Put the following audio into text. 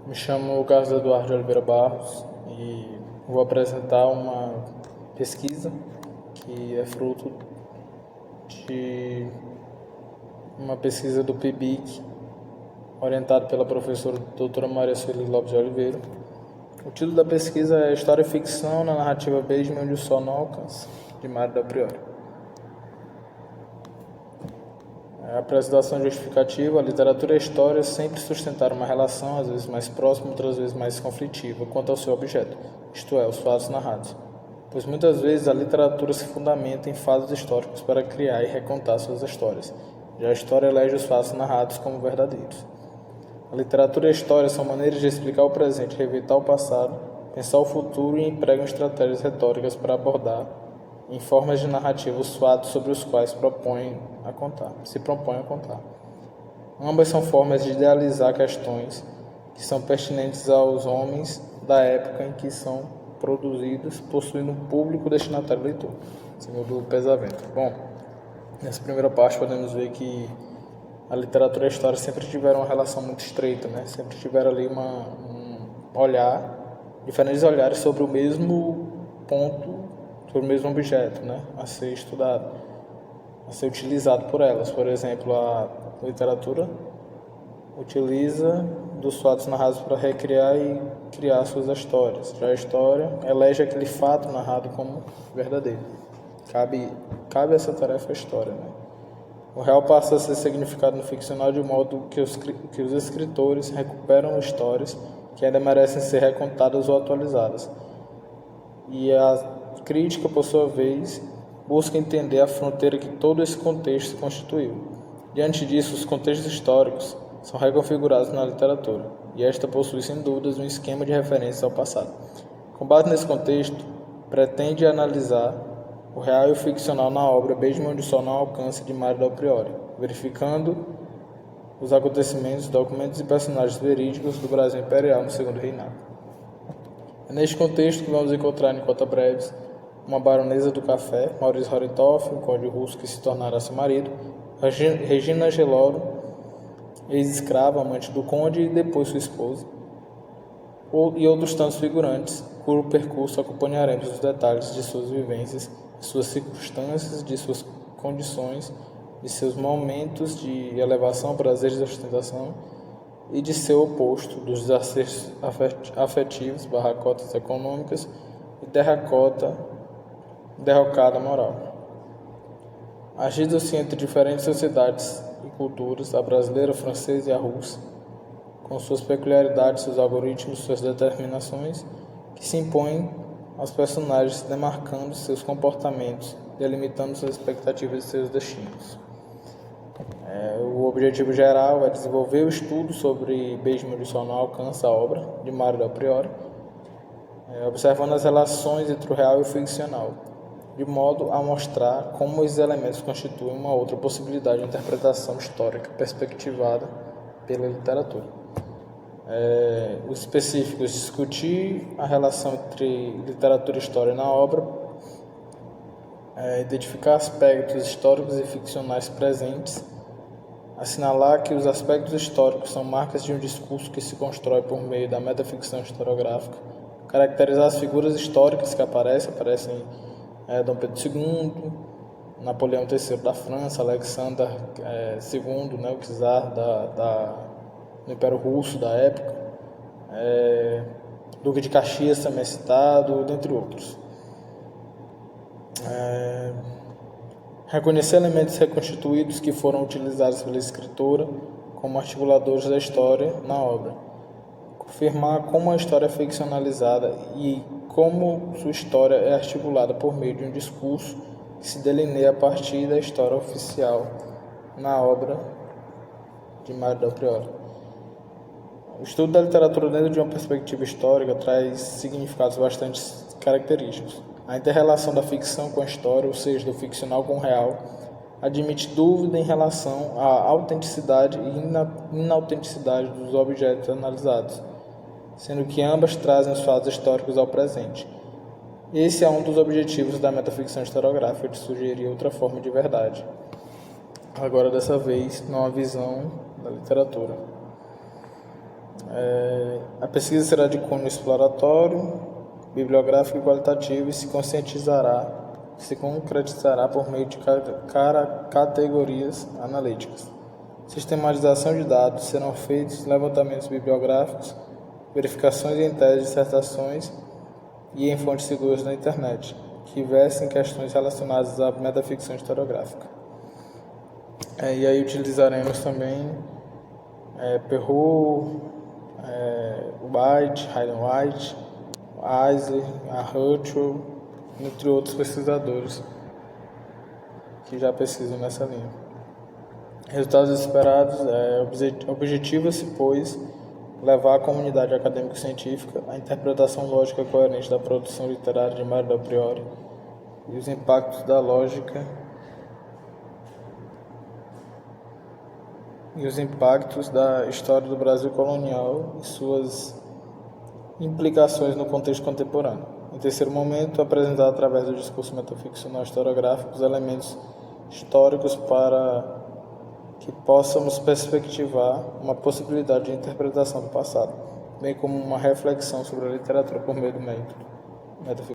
Me chamo Carlos Eduardo de Oliveira Barros e vou apresentar uma pesquisa que é fruto de uma pesquisa do PIBIC, orientado pela professora doutora Maria Sueli Lopes de Oliveira. O título da pesquisa é História e Ficção na Narrativa Benjamin onde o Sol não alcança, de Mário Del Priore. A apresentação justificativa: a literatura e a história sempre sustentaram uma relação, às vezes mais próxima, outras vezes mais conflitiva, quanto ao seu objeto, isto é, os fatos narrados, pois muitas vezes a literatura se fundamenta em fatos históricos para criar e recontar suas histórias. Já a história elege os fatos narrados como verdadeiros. A literatura e a história são maneiras de explicar o presente, revisitar o passado, pensar o futuro e empregam estratégias retóricas para abordar, em formas de narrativa, os fatos sobre os quais se propõem a contar. Ambas são formas de idealizar questões que são pertinentes aos homens da época em que são produzidas, possuindo um público destinatário leitor, segundo o Pesavento. Bom, nessa primeira parte podemos ver que a literatura e a história sempre tiveram uma relação muito estreita, né? Sempre tiveram ali diferentes olhares sobre o mesmo ponto, sobre o mesmo objeto, né? A ser estudado, a ser utilizado por elas. Por exemplo, a literatura utiliza dos fatos narrados para recriar e criar suas histórias. Já a história elege aquele fato narrado como verdadeiro. Cabe essa tarefa à história, né? O real passa a ser significado no ficcional de modo que os escritores recuperam histórias que ainda merecem ser recontadas ou atualizadas. E a crítica, por sua vez, busca entender a fronteira que todo esse contexto constituiu. Diante disso, os contextos históricos são reconfigurados na literatura, e esta possui, sem dúvidas, um esquema de referências ao passado. Com base nesse contexto, pretende analisar o real e o ficcional na obra Benjamin onde o Sol não alcança, de Mário Del Priore, verificando os acontecimentos, documentos e personagens verídicos do Brasil Imperial no Segundo Reinado. É neste contexto que vamos encontrar em Cota Breves uma baronesa do café, Maurício Horentoff, um conde russo que se tornará seu marido, Regina Angeloro, ex-escrava, amante do conde e depois sua esposa, e outros tantos figurantes, cujo percurso acompanharemos os detalhes de suas vivências, de suas circunstâncias, de suas condições, de seus momentos de elevação, prazeres e ostentação, e de seu oposto, dos desacertos afetivos, barracotas econômicas e derrocada moral. Agindo-se entre diferentes sociedades e culturas, a brasileira, a francesa e a russa, com suas peculiaridades, seus algoritmos, suas determinações, que se impõem aos personagens, demarcando seus comportamentos, delimitando suas expectativas e seus destinos. O objetivo geral é desenvolver o estudo sobre Benjamin onde o Sol não alcança, a obra de Mário Del Priore, observando as relações entre o real e o ficcional, de modo a mostrar como esses elementos constituem uma outra possibilidade de interpretação histórica perspectivada pela literatura. Os específicos: discutir a relação entre literatura e história na obra, identificar aspectos históricos e ficcionais presentes, assinalar que os aspectos históricos são marcas de um discurso que se constrói por meio da metaficção historiográfica, caracterizar as figuras históricas que aparecem Dom Pedro II, Napoleão III da França, Alexandre II, né, o czar do Império Russo da época, Duque de Caxias também citado, dentre outros. Reconhecer elementos reconstituídos que foram utilizados pela escritora como articuladores da história na obra. Confirmar como a história é ficcionalizada e como sua história é articulada por meio de um discurso que se delineia a partir da história oficial na obra de Mário Del Priore. O estudo da literatura dentro de uma perspectiva histórica traz significados bastante característicos. A inter-relação da ficção com a história, ou seja, do ficcional com o real, admite dúvida em relação à autenticidade e inautenticidade dos objetos analisados, sendo que ambas trazem os fatos históricos ao presente. Esse é um dos objetivos da metaficção historiográfica, de sugerir outra forma de verdade, agora dessa vez numa visão da literatura. A pesquisa será de cunho exploratório, bibliográfico e qualitativo e se concretizará por meio de categorias analíticas. Sistematização de dados, serão feitos levantamentos bibliográficos, verificações em teses, dissertações e em fontes seguras na internet, que versem questões relacionadas à metaficção historiográfica. E aí utilizaremos também Perroux, White, Hayden White, Eisler, Hurtwell, entre outros pesquisadores que já pesquisam nessa linha. Resultados esperados: objetiva-se, pois, levar a comunidade acadêmico-científica à interpretação lógica coerente da produção literária de Mário Del Priore e os impactos da lógica e os impactos da história do Brasil colonial e suas implicações no contexto contemporâneo. Em terceiro momento, apresentar através do discurso metaficcional historiográfico os elementos históricos para que possamos perspectivar uma possibilidade de interpretação do passado, bem como uma reflexão sobre a literatura por meio do método metaficcional.